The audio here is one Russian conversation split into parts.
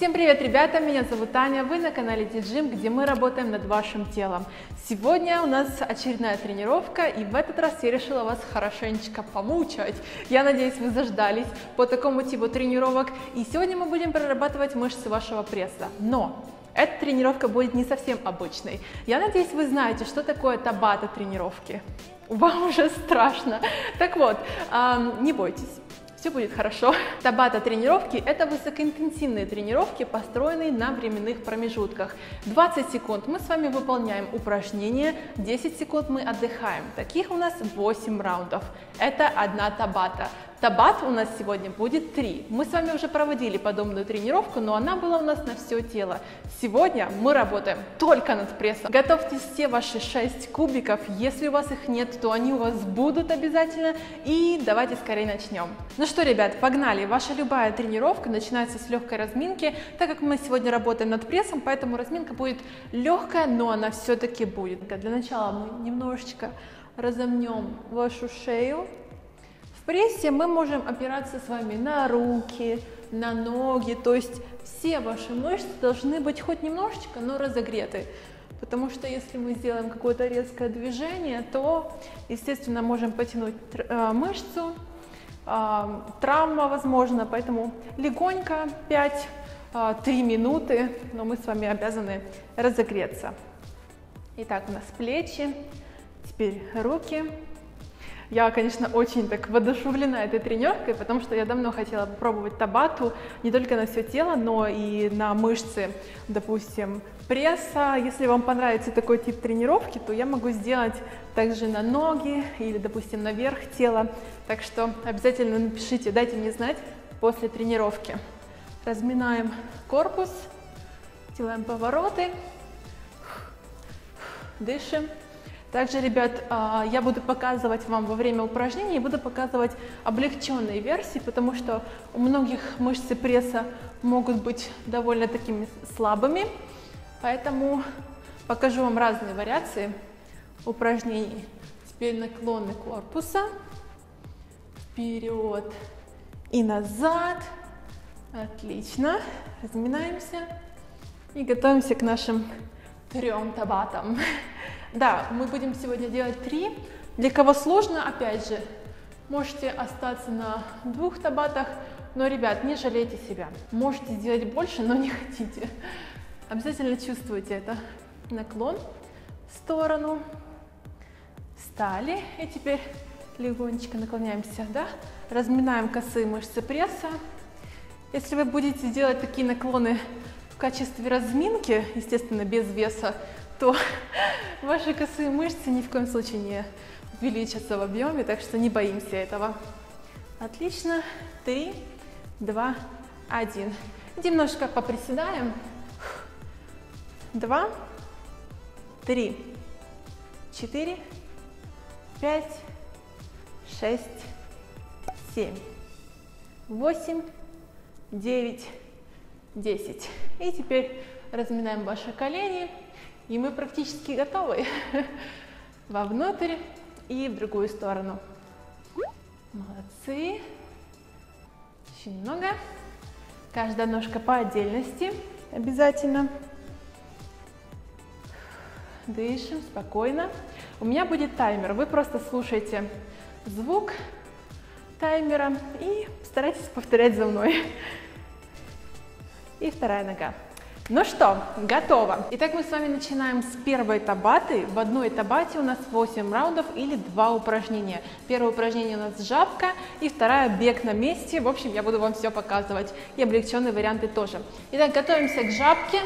Всем привет, ребята! Меня зовут Аня, вы на канале T-Gym, где мы работаем над вашим телом. Сегодня у нас очередная тренировка, и в этот раз я решила вас хорошенечко помучать. Я надеюсь, вы заждались по такому типу тренировок, и сегодня мы будем прорабатывать мышцы вашего пресса. Но эта тренировка будет не совсем обычной. Я надеюсь, вы знаете, что такое табата тренировки. Вам уже страшно. Так вот, не бойтесь. Все будет хорошо. Табата тренировки – это высокоинтенсивные тренировки, построенные на временных промежутках. 20 секунд мы с вами выполняем упражнения, 10 секунд мы отдыхаем. Таких у нас 8 раундов. Это одна табата. Табат у нас сегодня будет 3. Мы с вами уже проводили подобную тренировку, но она была у нас на все тело. Сегодня мы работаем только над прессом. Готовьте все ваши 6 кубиков. Если у вас их нет, то они у вас будут обязательно. И давайте скорее начнем. Ну что, ребят, погнали. Ваша любая тренировка начинается с легкой разминки. Так как мы сегодня работаем над прессом, поэтому разминка будет легкая, но она все-таки будет. Для начала мы немножечко разомнем вашу шею. В прессе мы можем опираться с вами на руки, на ноги, то есть все ваши мышцы должны быть хоть немножечко, но разогреты. Потому что если мы сделаем какое-то резкое движение, то, естественно, можем потянуть мышцу, травма возможна, поэтому легонько 5-3 минуты, но мы с вами обязаны разогреться. Итак, у нас плечи, теперь руки. Я, конечно, очень так воодушевлена этой тренировкой, потому что я давно хотела попробовать табату не только на все тело, но и на мышцы, допустим, пресса. Если вам понравится такой тип тренировки, то я могу сделать также на ноги или, допустим, на верх тела. Так что обязательно напишите, дайте мне знать после тренировки. Разминаем корпус, делаем повороты, дышим. Также, ребят, я буду показывать вам во время упражнений, буду показывать облегченные версии, потому что у многих мышцы пресса могут быть довольно такими слабыми, поэтому покажу вам разные вариации упражнений. Теперь наклоны корпуса, вперед и назад, отлично, разминаемся и готовимся к нашим 3 табатам. Да, мы будем сегодня делать 3. Для кого сложно, опять же, можете остаться на 2 табатах, но, ребят, не жалейте себя. Можете сделать больше, но не хотите. Обязательно чувствуйте это. Наклон в сторону. Встали. И теперь легонечко наклоняемся, да? Разминаем косые мышцы пресса. Если вы будете делать такие наклоны в качестве разминки, естественно, без веса, то ваши косые мышцы ни в коем случае не увеличатся в объеме, так что не боимся этого. Отлично. 3, 2, 1. Немножко поприседаем. 2, 3, 4, 5, 6, 7, 8, 9, 10. И теперь разминаем ваши колени. И мы практически готовы. Вовнутрь и в другую сторону. Молодцы. Еще немного. Каждая ножка по отдельности. Обязательно. Дышим спокойно. У меня будет таймер. Вы просто слушайте звук таймера и старайтесь повторять за мной. И вторая нога. Ну что, готово. Итак, мы с вами начинаем с первой табаты. В одной табате у нас 8 раундов или 2 упражнения. Первое упражнение у нас жабка и вторая бег на месте. В общем, я буду вам все показывать. И облегченные варианты тоже. Итак, готовимся к жабке.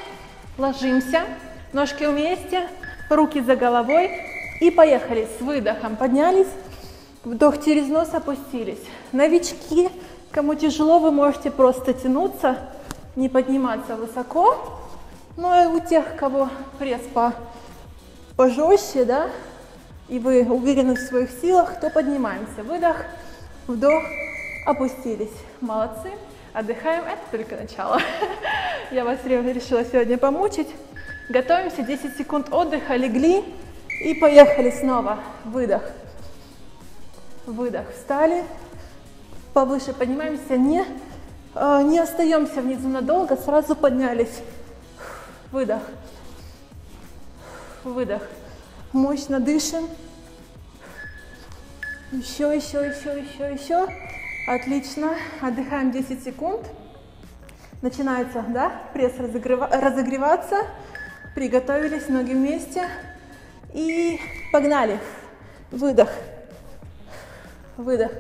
Ложимся. Ножки вместе, руки за головой. И поехали. С выдохом поднялись. Вдох через нос, опустились. Новички, кому тяжело, вы можете просто тянуться. Не подниматься высоко, но и у тех, кого пресс пожестче, да, и вы уверены в своих силах, то поднимаемся. Выдох, вдох, опустились. Молодцы. Отдыхаем. Это только начало. Я вас решила сегодня помучить. Готовимся. 10 секунд отдыха. Легли и поехали снова. Выдох. Выдох. Встали. Повыше поднимаемся. Не Не остаемся внизу надолго, сразу поднялись. Выдох. Выдох. Мощно дышим. Еще, еще, еще, еще, еще. Отлично. Отдыхаем 10 секунд. Начинается, да, пресс разогреваться. Приготовились, ноги вместе. И погнали. Выдох. Выдох.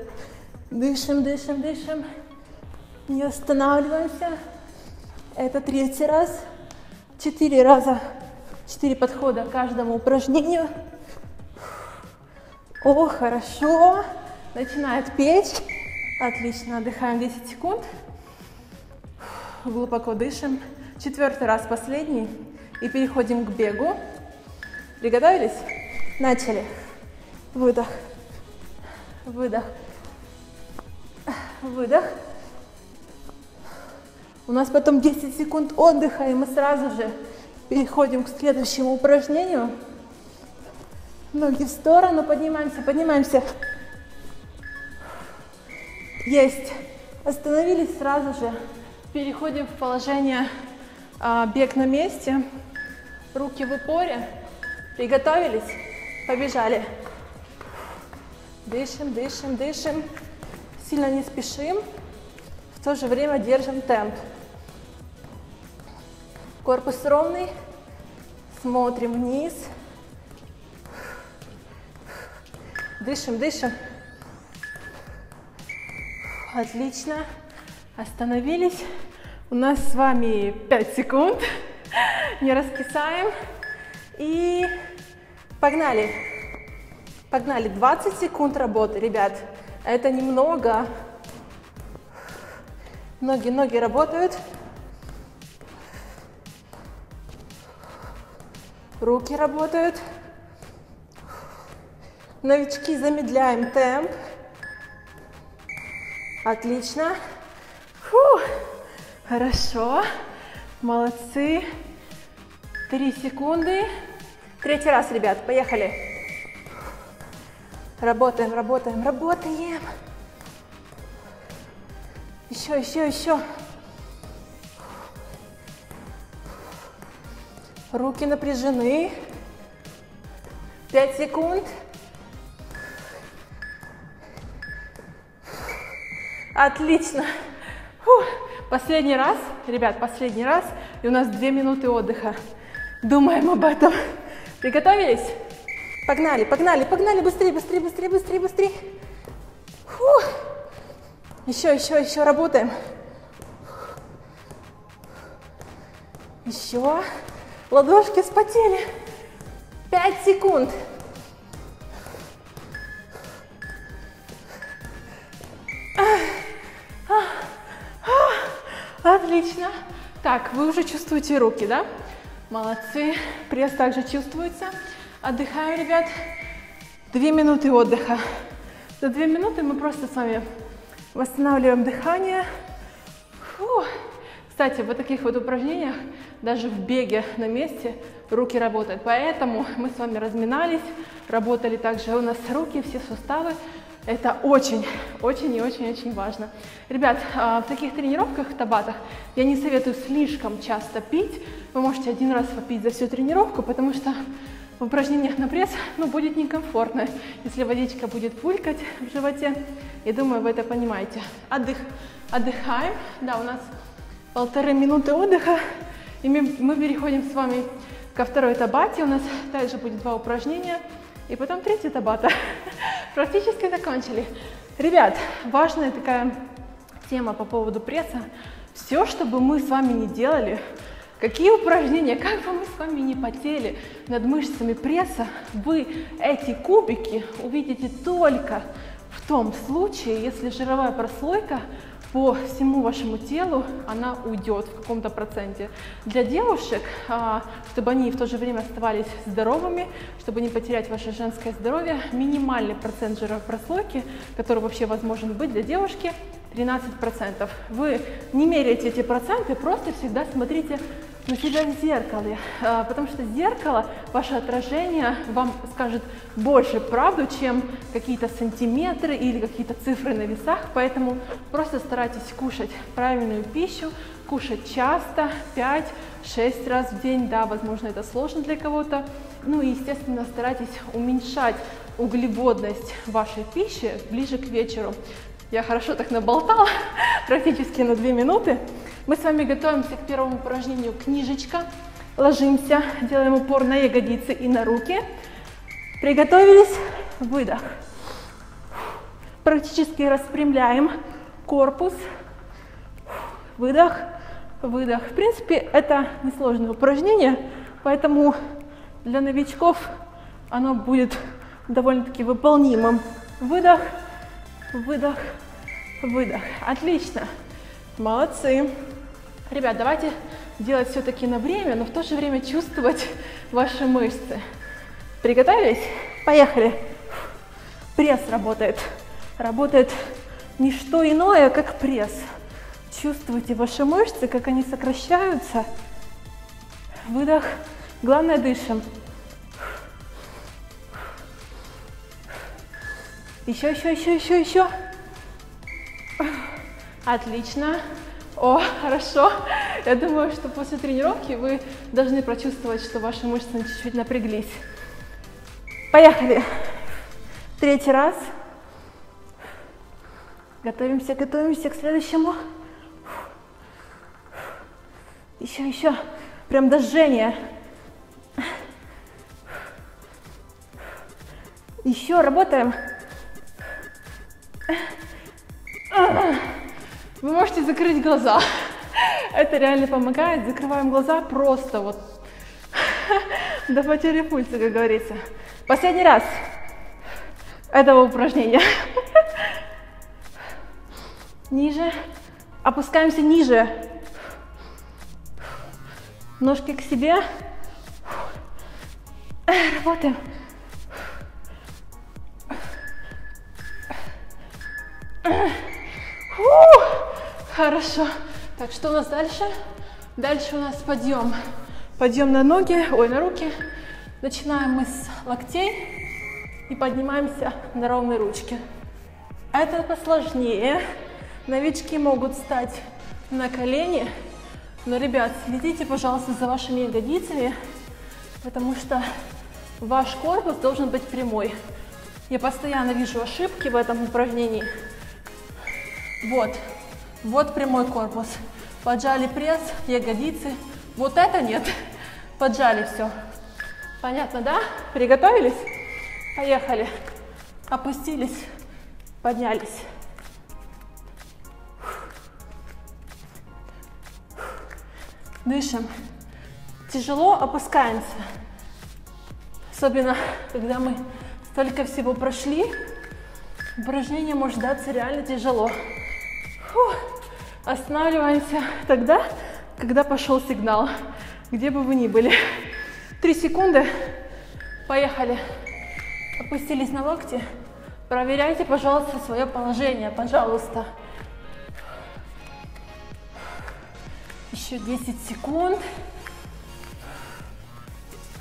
Дышим, дышим, дышим. Не останавливаемся. Это 3-й раз. 4 раза. 4 подхода к каждому упражнению. О, хорошо. Начинает печь. Отлично. Отдыхаем 10 секунд. Глубоко дышим. 4-й раз, последний. И переходим к бегу. Приготовились? Начали. Выдох. Выдох. Выдох. У нас потом 10 секунд отдыха, и мы сразу же переходим к следующему упражнению. Ноги в сторону, поднимаемся, поднимаемся. Есть. Остановились сразу же. Переходим в положение бег на месте. Руки в упоре. Приготовились? Побежали. Дышим, дышим, дышим. Сильно не спешим. В то же время держим темп. Корпус ровный. Смотрим вниз. Дышим, дышим. Отлично. Остановились. У нас с вами 5 секунд. Не раскисаем. И погнали. Погнали. 20 секунд работы, ребят. Это немного. Ноги работают. Руки работают. Новички, замедляем темп. Отлично. Фу. Хорошо. Молодцы. 3 секунды. 3-й раз, ребят. Поехали. Работаем, работаем, работаем. Еще, еще, еще. Руки напряжены. 5 секунд. Отлично. Фу. Последний раз, ребят, последний раз. И у нас 2 минуты отдыха. Думаем об этом. Приготовились? Погнали, погнали, погнали. Быстрее, быстрее, быстрее, быстрее, быстрее. Фу. Еще, еще, еще работаем. Еще. Ладошки вспотели. 5 секунд. Отлично. Так, вы уже чувствуете руки, да? Молодцы. Пресс также чувствуется. Отдыхаем, ребят. 2 минуты отдыха. За 2 минуты мы просто с вами восстанавливаем дыхание. Фу. Кстати, в таких вот упражнениях, даже в беге на месте, руки работают. Поэтому мы с вами разминались, работали также у нас руки, все суставы. Это очень, очень и очень-очень важно. Ребят, в таких тренировках, в табатах, я не советую слишком часто пить. Вы можете 1 раз попить за всю тренировку, потому что в упражнениях на пресс, будет некомфортно, если водичка будет булькать в животе. Я думаю, вы это понимаете. Отдыхаем. Да, у нас 1,5 минуты отдыха. И мы переходим с вами ко второй табате. У нас также будет 2 упражнения. И потом 3-й табата. Практически закончили. Ребят, важная такая тема по поводу пресса. Все, что бы мы с вами не делали, какие упражнения, как бы мы с вами не потели над мышцами пресса, вы эти кубики увидите только в том случае, если жировая прослойка по всему вашему телу, она уйдет в каком-то проценте. Для девушек, чтобы они в то же время оставались здоровыми, чтобы не потерять ваше женское здоровье, минимальный процент жировой прослойки, который вообще возможен быть для девушки, 13%. Вы не меряете эти проценты, просто всегда смотрите на себя в зеркале, потому что зеркало, ваше отражение вам скажет больше правду, чем какие-то сантиметры или какие-то цифры на весах, поэтому просто старайтесь кушать правильную пищу, кушать часто, 5-6 раз в день, да, возможно, это сложно для кого-то, ну и, естественно, старайтесь уменьшать углеводность вашей пищи ближе к вечеру. Я хорошо так наболтала, практически на 2 минуты. Мы с вами готовимся к первому упражнению книжечка. Ложимся, делаем упор на ягодицы и на руки. Приготовились, выдох. Практически распрямляем корпус. Выдох, выдох. В принципе, это несложное упражнение, поэтому для новичков оно будет довольно-таки выполнимым. Выдох, выдох, выдох. Отлично. Молодцы. Ребят, давайте делать все-таки на время, но в то же время чувствовать ваши мышцы. Приготовились? Поехали. Пресс работает. Работает не что иное, как пресс. Чувствуйте ваши мышцы, как они сокращаются. Выдох. Главное, дышим. Еще, еще, еще, еще, еще. Отлично. О, хорошо. Я думаю, что после тренировки вы должны прочувствовать, что ваши мышцы чуть-чуть напряглись. Поехали. 3-й раз. Готовимся, готовимся к следующему. Еще, еще. Прям до жжения. Еще работаем. Вы можете закрыть глаза. Это реально помогает. Закрываем глаза просто вот до потери пульса, как говорится. Последний раз этого упражнения. Ниже. Опускаемся ниже. Ножки к себе. Работаем. Хорошо. Так, что у нас дальше? Дальше у нас подъем. Подъем на ноги, ой, на руки. Начинаем мы с локтей и поднимаемся на ровные ручки. Это посложнее. Новички могут встать на колени. Но, ребят, следите, пожалуйста, за вашими ягодицами, потому что ваш корпус должен быть прямой. Я постоянно вижу ошибки в этом упражнении. Вот. Вот прямой корпус. Поджали пресс, ягодицы. Вот это нет. Поджали все. Понятно, да? Приготовились? Поехали. Опустились, поднялись. Дышим. Тяжело, опускаемся. Особенно, когда мы столько всего прошли, упражнение может даться реально тяжело. Фух. Останавливаемся тогда, когда пошел сигнал, где бы вы ни были. 3 секунды. Поехали. Опустились на локти. Проверяйте, пожалуйста, свое положение, пожалуйста. Еще 10 секунд.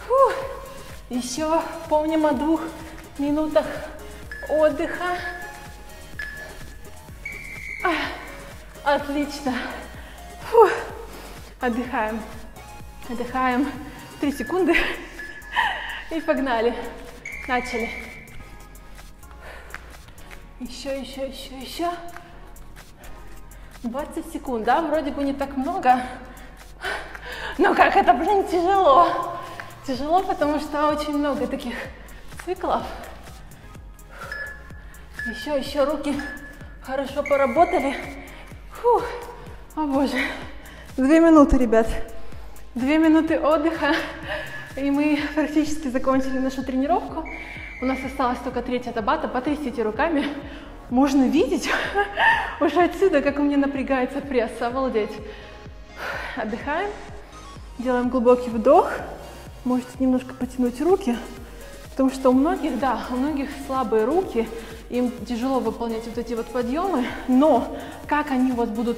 Фух. Еще помним о 2 минутах отдыха. Отлично. Фух. Отдыхаем. Отдыхаем. 3 секунды. И погнали. Начали. Еще, еще, еще, еще. 20 секунд, да? Вроде бы не так много. Но как это, блин, тяжело. Тяжело, потому что очень много таких циклов. Еще, еще руки хорошо поработали. Фух. О боже. 2 минуты, ребят. 2 минуты отдыха. И мы практически закончили нашу тренировку. У нас осталось только 3 табата. Потрясите руками. Можно видеть уже отсюда, как у меня напрягается пресс. Обалдеть. Отдыхаем. Делаем глубокий вдох. Можете немножко потянуть руки. Потому что у многих, да, у многих слабые руки. им тяжело выполнять вот эти вот подъемы, но как они у вас будут,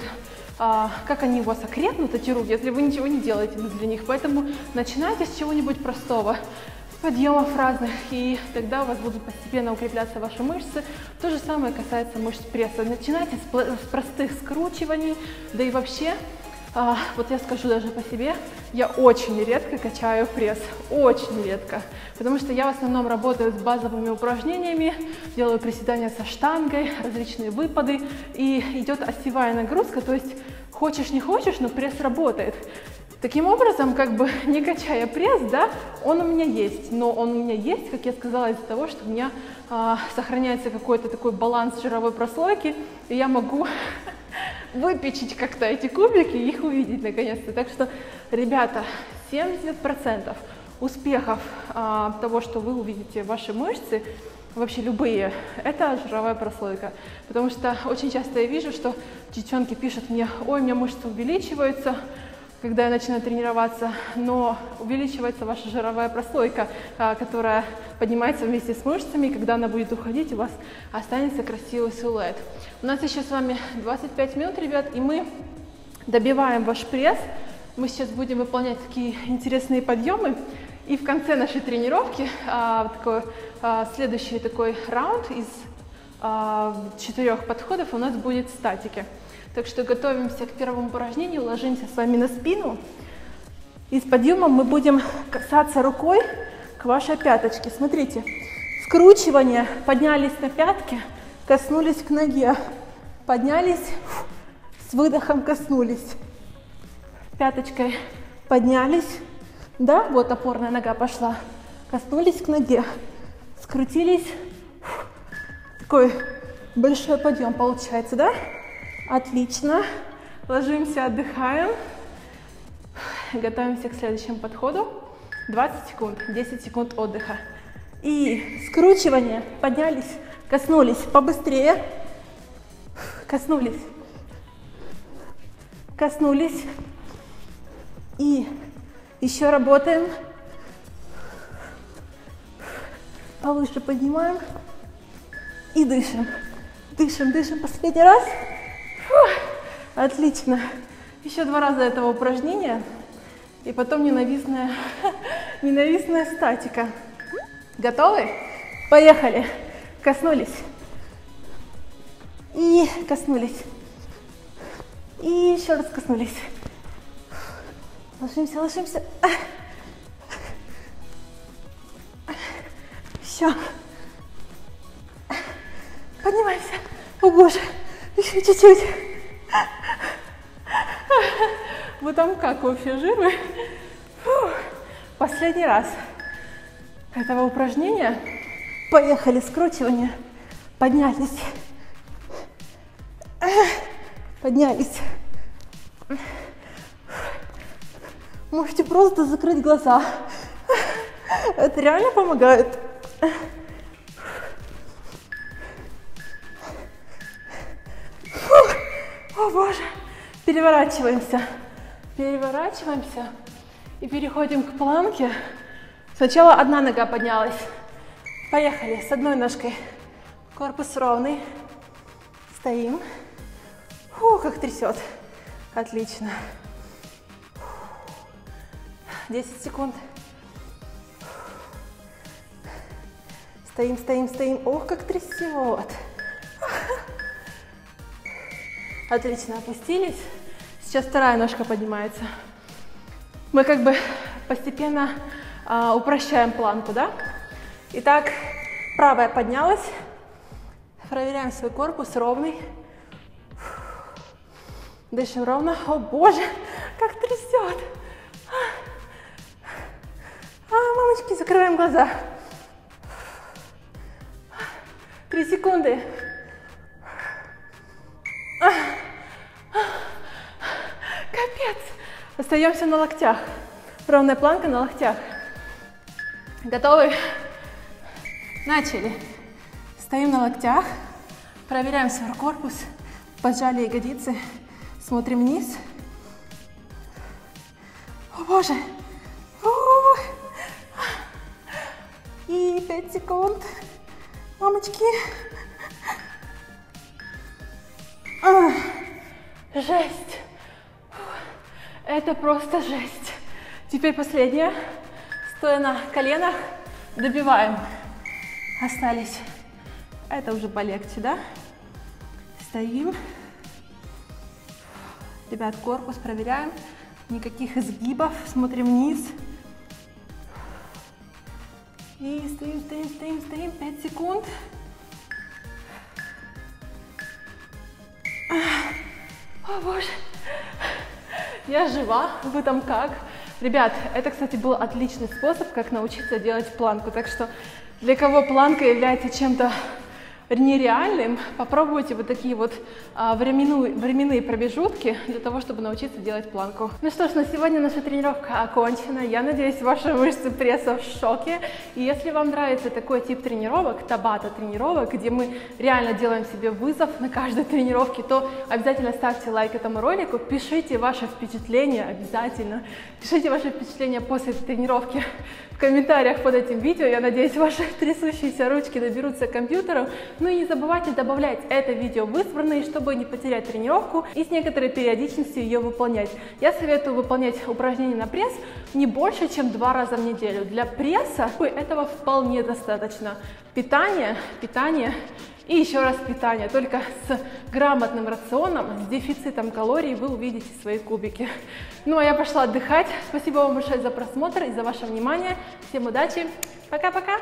как они у вас окрепнут, эти руки, если вы ничего не делаете для них. Поэтому начинайте с чего-нибудь простого, с подъемов разных, и тогда у вас будут постепенно укрепляться ваши мышцы. То же самое касается мышц пресса. Начинайте с простых скручиваний, да и вообще, вот я скажу даже по себе, я очень редко качаю пресс, очень редко, потому что я в основном работаю с базовыми упражнениями, делаю приседания со штангой, различные выпады, и идет осевая нагрузка, то есть хочешь не хочешь, но пресс работает. Таким образом, как бы не качая пресс, да, он у меня есть, но он у меня есть, как я сказала, из-за того, что у меня сохраняется какой-то такой баланс жировой прослойки, и я могу выпечить как-то эти кубики и их увидеть наконец-то. Так что, ребята, 70% успехов того, что вы увидите ваши мышцы, вообще любые, это жировая прослойка. Потому что очень часто я вижу, что девчонки пишут мне: ой, у меня мышцы увеличиваются, когда я начинаю тренироваться, но увеличивается ваша жировая прослойка, которая поднимается вместе с мышцами, и когда она будет уходить, у вас останется красивый силуэт. У нас еще с вами 25 минут, ребят, и мы добиваем ваш пресс. Мы сейчас будем выполнять такие интересные подъемы, и в конце нашей тренировки следующий такой раунд из 4 подходов у нас будет статики. Так что готовимся к первому упражнению, ложимся с вами на спину. И с подъемом мы будем касаться рукой к вашей пяточке. Смотрите, скручивание, поднялись на пятки, коснулись к ноге, поднялись, с выдохом коснулись. Пяточкой поднялись, да, вот опорная нога пошла, коснулись к ноге, скрутились. Такой большой подъем получается, да? Отлично. Ложимся, отдыхаем. Готовимся к следующему подходу. 20 секунд, 10 секунд отдыха. И скручивание. Поднялись, коснулись. Побыстрее. Коснулись. Коснулись. И еще работаем. Повыше поднимаем. И дышим. Дышим, дышим. Последний раз. Фух, отлично. Еще 2 раза этого упражнения. И потом ненавистная статика. Готовы? Поехали. Коснулись. И коснулись. И еще раз коснулись. Ложимся, ложимся. Все. Поднимаемся. О боже, еще чуть-чуть. Вы там как вообще, живы? Фух. Последний раз этого упражнения. Поехали, скручивание. Поднялись. Поднялись. Можете просто закрыть глаза. Это реально помогает. Фух. О боже. Переворачиваемся. Переворачиваемся и переходим к планке. Сначала одна нога поднялась. Поехали. С одной ножкой. Корпус ровный. Стоим. Фу, как трясет. Отлично. 10 секунд. Стоим, стоим, стоим. Ох, как трясет. Отлично, опустились. Сейчас вторая ножка поднимается. Мы как бы постепенно упрощаем планку, да? Итак, правая поднялась. Проверяем свой корпус ровный. Дышим ровно. О боже, как трясет. Мамочки, закрываем глаза. 3 секунды. Капец. Остаемся на локтях. Ровная планка на локтях. Готовы? Начали. Стоим на локтях. Проверяем свой корпус. Поджали ягодицы. Смотрим вниз. О боже. И 5 секунд. Мамочки. Жесть. Это просто жесть. Теперь последнее. Стоя на коленах, добиваем. Остались. Это уже полегче, да? Стоим. Ребят, корпус проверяем. Никаких изгибов. Смотрим вниз. И стоим, стоим, стоим, стоим. 5 секунд. О, боже. Я жива. Вы там как? Ребят, это, кстати, был отличный способ, как научиться делать планку. Так что для кого планка является чем-то нереальным, попробуйте вот такие вот временные промежутки для того, чтобы научиться делать планку. Ну что ж, на сегодня наша тренировка окончена. Я надеюсь, ваши мышцы пресса в шоке. И если вам нравится такой тип тренировок, табата тренировок, где мы реально делаем себе вызов на каждой тренировке, то обязательно ставьте лайк этому ролику, пишите ваши впечатления, обязательно. Пишите ваши впечатления после тренировки в комментариях под этим видео. Я надеюсь, ваши трясущиеся ручки доберутся к компьютеру. Ну и не забывайте добавлять это видео в избранные, чтобы не потерять тренировку и с некоторой периодичностью ее выполнять. Я советую выполнять упражнения на пресс не больше, чем 2 раза в неделю. Для пресса этого вполне достаточно. Питание и еще раз питание. Только с грамотным рационом, с дефицитом калорий вы увидите свои кубики. Ну а я пошла отдыхать. Спасибо вам большое за просмотр и за ваше внимание. Всем удачи. Пока-пока.